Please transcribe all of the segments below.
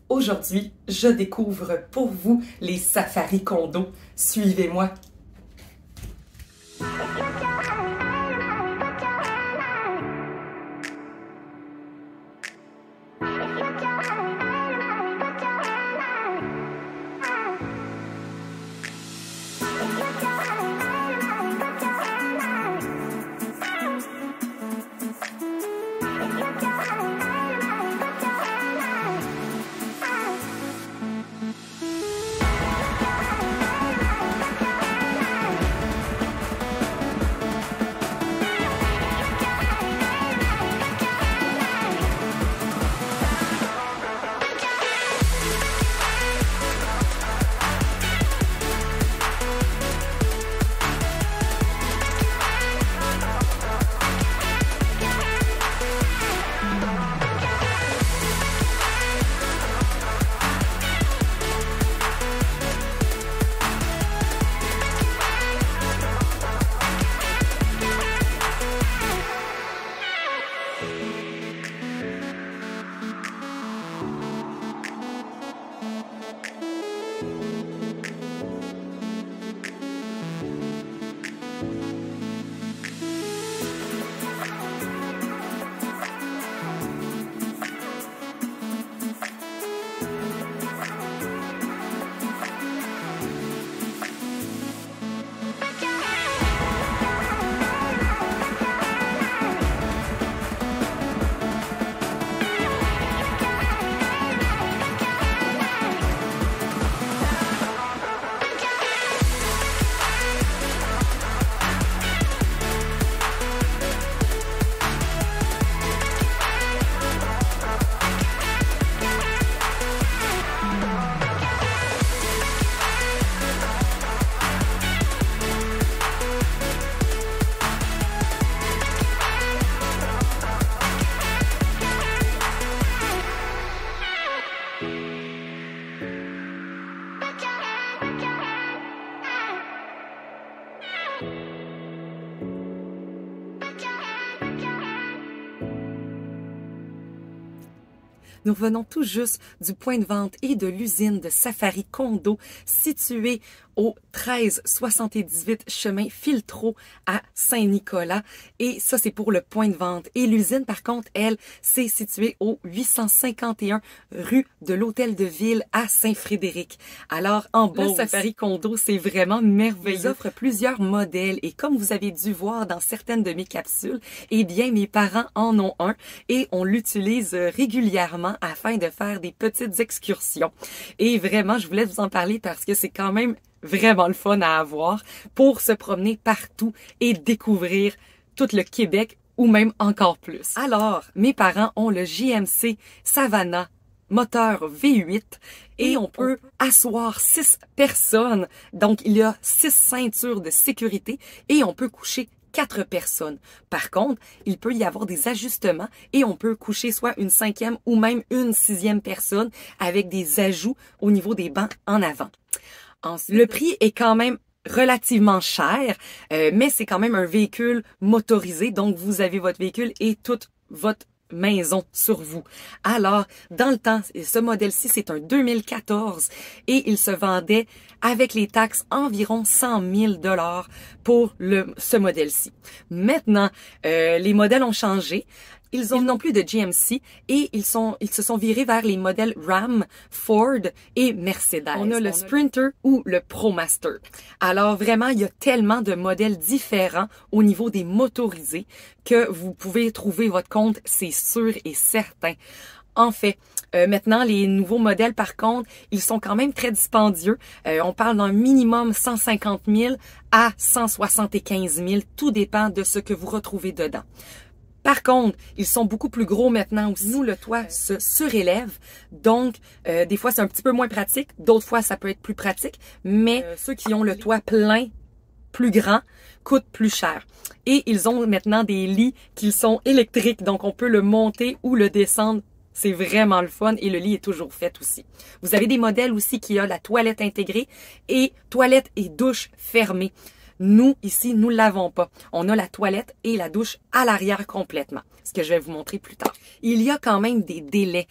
Aujourd'hui, je découvre pour vous les safaris condos. Suivez-moi. Nous venons tout juste du point de vente et de l'usine de Safari Condo située au 1378 chemin Filtro à Saint-Nicolas. Et ça, c'est pour le point de vente. Et l'usine, par contre, elle, c'est située au 851 rue de l'Hôtel de Ville à Saint-Frédéric. Alors, en Beauce, le Safari Condo, c'est vraiment merveilleux. Ils offrent plusieurs modèles. Et comme vous avez dû voir dans certaines de mes capsules, eh bien, mes parents en ont un et on l'utilise régulièrement afin de faire des petites excursions. Et vraiment, je voulais vous en parler parce que c'est quand même vraiment le fun à avoir pour se promener partout et découvrir tout le Québec ou même encore plus. Alors, mes parents ont le GMC Savannah moteur V8 et on peut asseoir 6 personnes. Donc, il y a 6 ceintures de sécurité et on peut coucher 4 personnes. Par contre, il peut y avoir des ajustements et on peut coucher soit une 5e ou même une 6e personne avec des ajouts au niveau des bancs en avant. Ensuite, le prix est quand même relativement cher, mais c'est quand même un véhicule motorisé, donc vous avez votre véhicule et toute votre maison sur vous. Alors, dans le temps, ce modèle-ci, c'est un 2014 et il se vendait avec les taxes environ 100 000 $ pour ce modèle-ci. Maintenant, les modèles ont changé. Ils n'ont plus de GMC et ils se sont virés vers les modèles Ram, Ford et Mercedes. On a le Sprinter ou le ProMaster. Alors vraiment, il y a tellement de modèles différents au niveau des motorisés que vous pouvez trouver votre compte, c'est sûr et certain. En fait, maintenant, les nouveaux modèles, par contre, ils sont quand même très dispendieux. On parle d'un minimum 150 000 à 175 000. Tout dépend de ce que vous retrouvez dedans. Par contre, ils sont beaucoup plus gros maintenant aussi. Nous, le toit se surélève, donc des fois c'est un petit peu moins pratique, d'autres fois ça peut être plus pratique, mais ceux qui ont le toit plein, plus grand, coûtent plus cher. Et ils ont maintenant des lits qui sont électriques, donc on peut le monter ou le descendre. C'est vraiment le fun et le lit est toujours fait aussi. Vous avez des modèles aussi qui ont la toilette intégrée et toilette et douche fermée. Nous, ici, nous l'avons pas. On a la toilette et la douche à l'arrière complètement, ce que je vais vous montrer plus tard. Il y a quand même des délais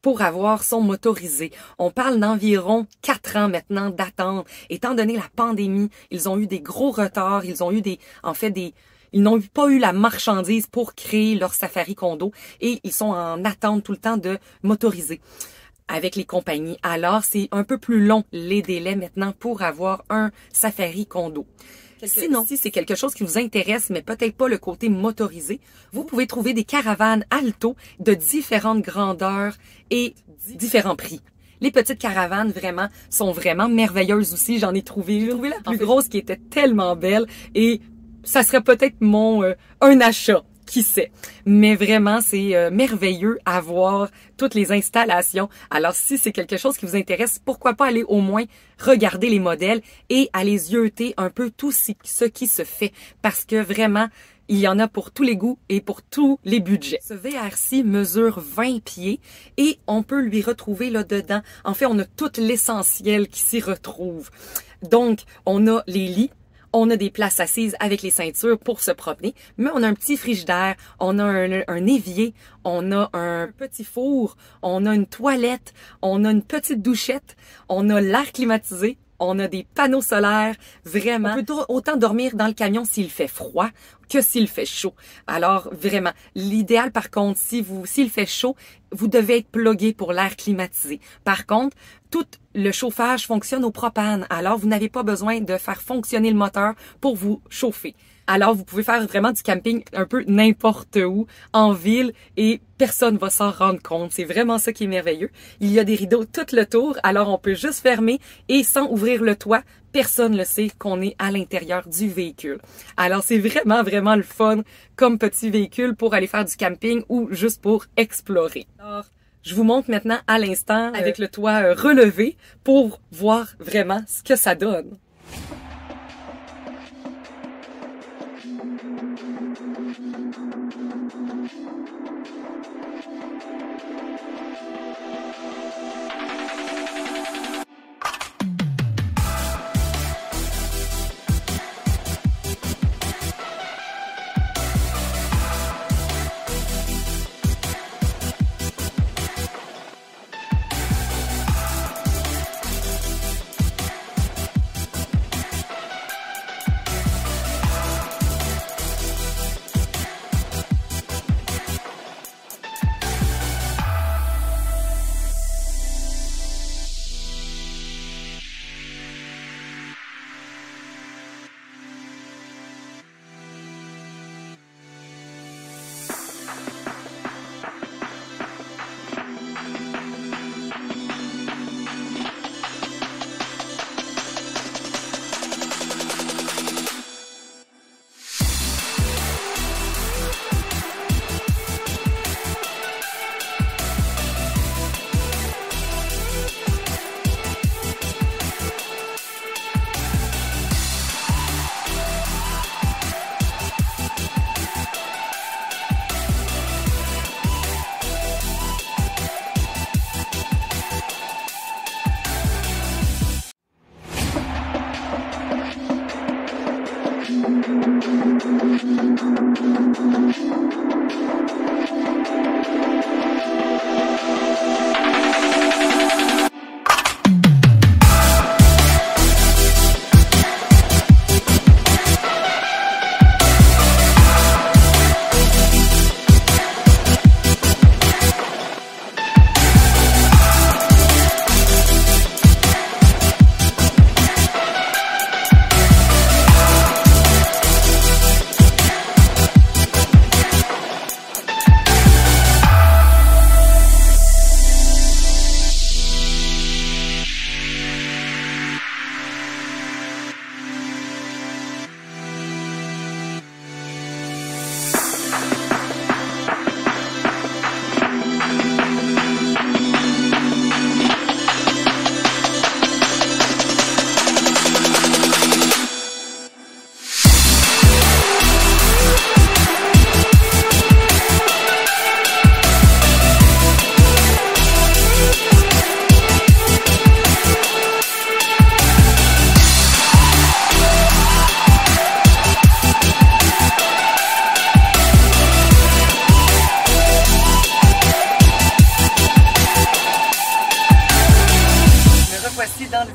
pour avoir son motorisé. On parle d'environ 4 ans maintenant d'attente. Étant donné la pandémie, ils ont eu des gros retards, ils n'ont pas eu la marchandise pour créer leur safari condo et ils sont en attente tout le temps de motoriser avec les compagnies. Alors, c'est un peu plus long les délais maintenant pour avoir un safari condo. Sinon, si c'est quelque chose qui vous intéresse, mais peut-être pas le côté motorisé, vous pouvez trouver des caravanes Alto de différentes grandeurs et différents prix. Les petites caravanes sont vraiment merveilleuses aussi. J'en ai trouvé une. J'ai trouvé la plus grosse qui était tellement belle et ça serait peut-être un achat. Qui sait? Mais vraiment, c'est merveilleux à voir toutes les installations. Alors, si c'est quelque chose qui vous intéresse, pourquoi pas aller au moins regarder les modèles et aller zioter un peu tout ce qui se fait. Parce que vraiment, il y en a pour tous les goûts et pour tous les budgets. Ce VR-ci mesure 20 pieds et on peut lui retrouver là-dedans. En fait, on a tout l'essentiel qui s'y retrouve. Donc, on a les lits. On a des places assises avec les ceintures pour se promener, mais on a un petit frigidaire, on a un évier, on a un petit four, on a une toilette, on a une petite douchette, on a l'air climatisé, on a des panneaux solaires, vraiment. On peut autant dormir dans le camion s'il fait froid que s'il fait chaud. Alors, vraiment, l'idéal par contre, s'il fait chaud, vous devez être plugué pour l'air climatisé. Par contre, tout le chauffage fonctionne au propane. Alors, vous n'avez pas besoin de faire fonctionner le moteur pour vous chauffer. Alors, vous pouvez faire vraiment du camping un peu n'importe où, en ville, et personne va s'en rendre compte. C'est vraiment ça qui est merveilleux. Il y a des rideaux tout le tour, alors on peut juste fermer et sans ouvrir le toit, personne ne le sait qu'on est à l'intérieur du véhicule. Alors, c'est vraiment, vraiment le fun comme petit véhicule pour aller faire du camping ou juste pour explorer. Alors, je vous montre maintenant à l'instant avec le toit relevé pour voir vraiment ce que ça donne.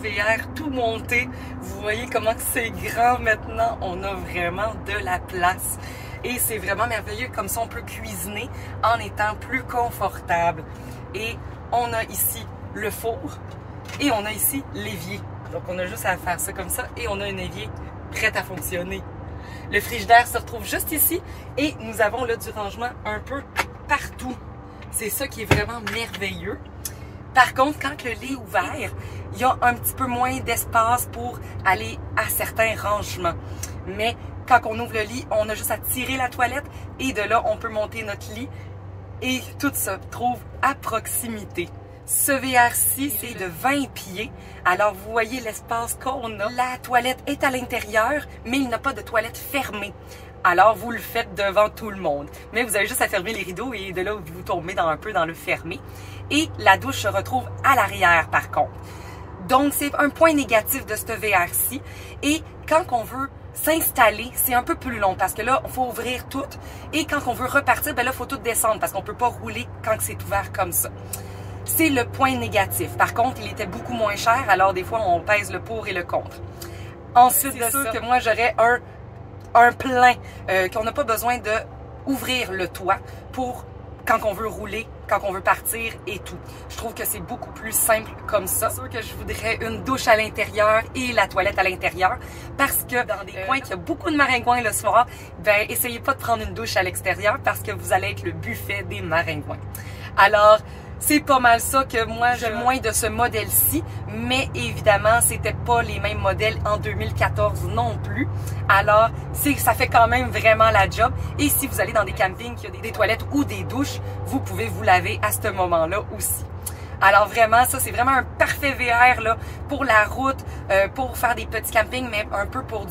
VR tout monté. Vous voyez comment c'est grand maintenant. On a vraiment de la place. Et c'est vraiment merveilleux. Comme ça, on peut cuisiner en étant plus confortable. Et on a ici le four et on a ici l'évier. Donc, on a juste à faire ça comme ça et on a un évier prêt à fonctionner. Le frigidaire se retrouve juste ici et nous avons là du rangement un peu partout. C'est ça qui est vraiment merveilleux. Par contre, quand le lit est ouvert, il y a un petit peu moins d'espace pour aller à certains rangements. Mais quand on ouvre le lit, on a juste à tirer la toilette et de là, on peut monter notre lit et tout se trouve à proximité. Ce VR-ci, c'est de 20 pieds. Alors, vous voyez l'espace qu'on a. La toilette est à l'intérieur, mais il n'a pas de toilette fermée. Alors, vous le faites devant tout le monde. Mais vous avez juste à fermer les rideaux et de là, vous tombez un peu dans le fermé. Et la douche se retrouve à l'arrière, par contre. Donc, c'est un point négatif de ce VR-ci. Et quand on veut s'installer, c'est un peu plus long parce que là, il faut ouvrir tout. Et quand on veut repartir, ben là, il faut tout descendre parce qu'on ne peut pas rouler quand c'est ouvert comme ça. C'est le point négatif. Par contre, il était beaucoup moins cher, alors des fois, on pèse le pour et le contre. Ensuite de ça, que moi, j'aurais un plein, qu'on n'a pas besoin de ouvrir le toit pour quand on veut rouler, quand on veut partir et tout. Je trouve que c'est beaucoup plus simple comme ça. C'est sûr que je voudrais une douche à l'intérieur et la toilette à l'intérieur parce que dans des coins qu'il y a beaucoup de maringouins le soir, ben essayez pas de prendre une douche à l'extérieur parce que vous allez être le buffet des maringouins. Alors, c'est pas mal ça que moi, j'aime moins de ce modèle-ci, mais évidemment, c'était pas les mêmes modèles en 2014 non plus. Alors, ça fait quand même vraiment la job. Et si vous allez dans des campings qui ont des toilettes ou des douches, vous pouvez vous laver à ce moment-là aussi. Alors vraiment, ça c'est vraiment un parfait VR là, pour la route, pour faire des petits campings, mais un peu pour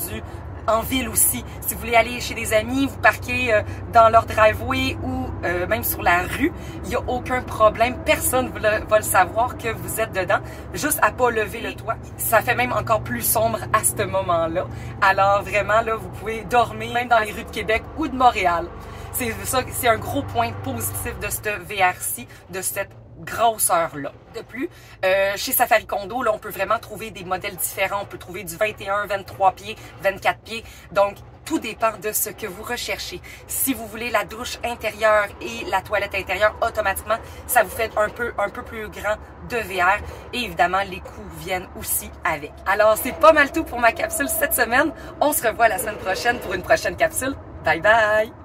en ville aussi. Si vous voulez aller chez des amis, vous parquez dans leur driveway ou même sur la rue, il n'y a aucun problème. Personne ne va le savoir que vous êtes dedans, juste à pas lever le toit. Ça fait même encore plus sombre à ce moment-là. Alors vraiment, là, vous pouvez dormir même dans les rues de Québec ou de Montréal. C'est ça, c'est un gros point positif de ce VR-ci, de cette grosseur-là. De plus, chez Safari Condo, là, on peut vraiment trouver des modèles différents. On peut trouver du 21, 23 pieds, 24 pieds. Donc, tout dépend de ce que vous recherchez. Si vous voulez la douche intérieure et la toilette intérieure, automatiquement, ça vous fait un peu plus grand de VR. Et évidemment, les coûts viennent aussi avec. Alors, c'est pas mal tout pour ma capsule cette semaine. On se revoit la semaine prochaine pour une prochaine capsule. Bye bye!